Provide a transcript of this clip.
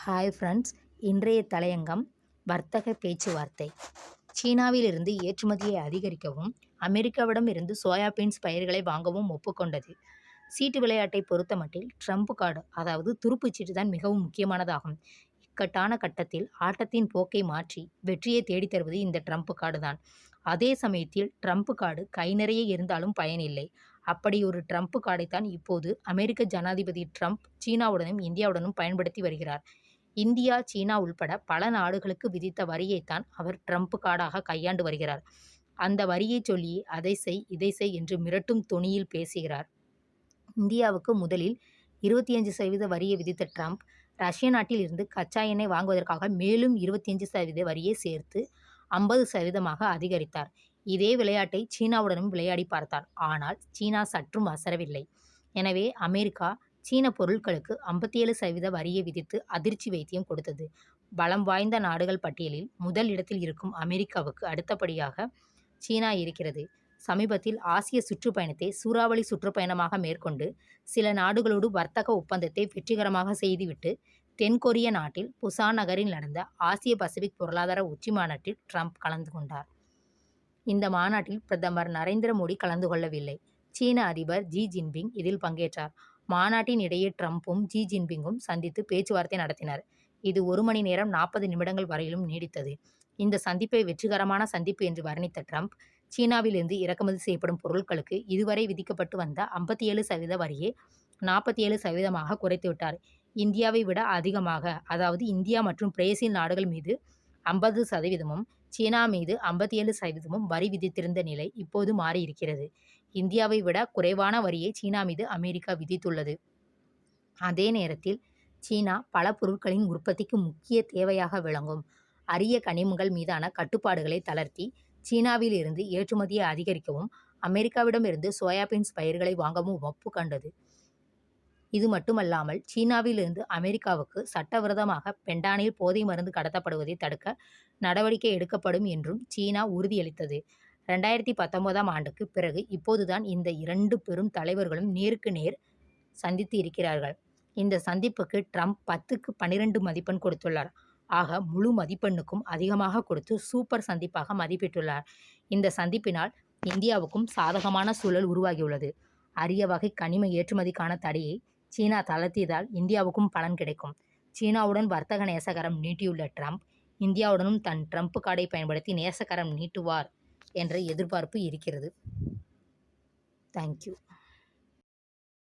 Hi friends, இன்றைய தலையங்கம் வர்த்தக பேச்சுவார்த்தை. சீனாவிலிருந்து ஏற்றுமதியை அதிகரிக்கவும் அமெரிக்காவிடம் இருந்து சோயாபீன்ஸ் பயிர்களை வாங்கவும் ஒப்புக்கொண்டது. சீட்டு விளையாட்டை பொறுத்தமட்டில் ட்ரம்ப் கார்டு, அதாவது துருப்புச்சீட்டு தான் மிகவும் முக்கியமானதாகும். இக்கட்டான கட்டத்தில் ஆட்டத்தின் போக்கை மாற்றி வெற்றியை தேடித்தருவது இந்த ட்ரம்ப் கார்டு தான். அதே சமயத்தில் ட்ரம்ப் கார்டு கை நிறைய இருந்தாலும் பயனில்லை. அப்படி ஒரு ட்ரம்ப் கார்டைத்தான் இப்போது அமெரிக்க ஜனாதிபதி ட்ரம்ப் சீனாவுடனும் இந்தியாவுடனும் பயன்படுத்தி வருகிறார். இந்தியா, சீனா உள்பட பல நாடுகளுக்கு விதித்த வரியைத்தான் அவர் ட்ரம்ப் கார்டாக கையாண்டு வருகிறார். அந்த வரியை சொல்லி அதை செய் இதை செய் என்று மிரட்டும் தொனியில் பேசுகிறார். இந்தியாவுக்கு முதலில் 25% வரியை விதித்த ட்ரம்ப், ரஷ்ய நாட்டில் இருந்து கச்சா எண்ணெய் வாங்குவதற்காக மேலும் 25% வரியை சேர்த்து 50% அதிகரித்தார். இதே விளையாட்டை சீனாவுடனும் விளையாடி பார்த்தார். ஆனால் சீனா சற்றும் அசரவில்லை. எனவே அமெரிக்கா சீன பொருட்களுக்கு 57% வரியை விதித்து அதிர்ச்சி வைத்தியம் கொடுத்தது. பலம் வாய்ந்த நாடுகள் பட்டியலில் முதல் இடத்தில் இருக்கும் அமெரிக்காவுக்கு அடுத்தபடியாக சீனா இருக்கிறது. சமீபத்தில் ஆசிய சுற்றுப்பயணத்தை சூறாவளி சுற்றுப்பயணமாக மேற்கொண்டு சில நாடுகளோடு வர்த்தக ஒப்பந்தத்தை வெற்றிகரமாக செய்துவிட்டு தென்கொரிய நாட்டில் புசான் நகரில் நடந்த ஆசிய பசிபிக் பொருளாதார உச்சி மாநாட்டில் ட்ரம்ப் கலந்து கொண்டார். இந்த மாநாட்டில் பிரதமர் நரேந்திர மோடி கலந்து கொள்ளவில்லை. சீன அதிபர் ஜி ஜின்பிங் இதில் பங்கேற்றார். மாநாட்டின் இடையே ட்ரம்பும் ஜி ஜின்பிங்கும் சந்தித்து பேச்சுவார்த்தை நடத்தினர். இது 1 மணி நேரம் 40 நிமிடங்கள் வரையிலும் நீடித்தது. இந்த சந்திப்பை வெற்றிகரமான சந்திப்பு என்று வர்ணித்த ட்ரம்ப், சீனாவிலிருந்து இறக்குமதி செய்யப்படும் பொருட்களுக்கு இதுவரை விதிக்கப்பட்டு வந்த 57% வரியை 47% குறைத்துவிட்டார். இந்தியாவை விட அதிகமாக, அதாவது இந்தியா மற்றும் பிரேசில் நாடுகள் மீது 50%, சீனா மீது 57% வரி விதித்திருந்த நிலை இப்போது மாறியிருக்கிறது. இந்தியாவை விட குறைவான வரியை சீனா மீது அமெரிக்கா விதித்துள்ளது. அதே நேரத்தில் சீனா பல பொருட்களின் உற்பத்திக்கு முக்கிய தேவையாக விளங்கும் அரிய கனிமங்கள் மீதான கட்டுப்பாடுகளை தளர்த்தி சீனாவில் இருந்து ஏற்றுமதியை அதிகரிக்கவும் அமெரிக்காவிடமிருந்து சோயாபீன்ஸ் பயிர்களை வாங்கவும் ஒப்புக்கொண்டது. இது மட்டுமல்லாமல் சீனாவில் இருந்து அமெரிக்காவுக்கு சட்டவிரோதமாக பென்டானில் போதை மருந்து கடத்தப்படுவதை தடுக்க நடவடிக்கை எடுக்கப்படும் என்றும் சீனா உறுதியளித்தது. 2019ஆம் ஆண்டுக்கு பிறகு இப்போதுதான் இந்த 2 பெரும் தலைவர்களும் நேருக்கு நேர் சந்தித்து இருக்கிறார்கள். இந்த சந்திப்புக்கு ட்ரம்ப் 10க்கு 12 மதிப்பெண் கொடுத்துள்ளார். ஆக முழு மதிப்பெண்ணுக்கும் அதிகமாக கொடுத்து சூப்பர் சந்திப்பாக மதிப்பிட்டுள்ளார். இந்த சந்திப்பினால் இந்தியாவுக்கும் சாதகமான சூழல் உருவாகியுள்ளது. அரிய வகை கனிம ஏற்றுமதிக்கான தடையை சீனா தளர்த்தியதால் இந்தியாவுக்கும் பலன் கிடைக்கும். சீனாவுடன் வர்த்தக நேசகரம் நீட்டியுள்ள ட்ரம்ப், இந்தியாவுடனும் தன் ட்ரம்ப் கார்டை பயன்படுத்தி நேசகரம் நீட்டுவார் என்ற எதிர்பார்ப்பு இருக்கிறது. தேங்க்யூ.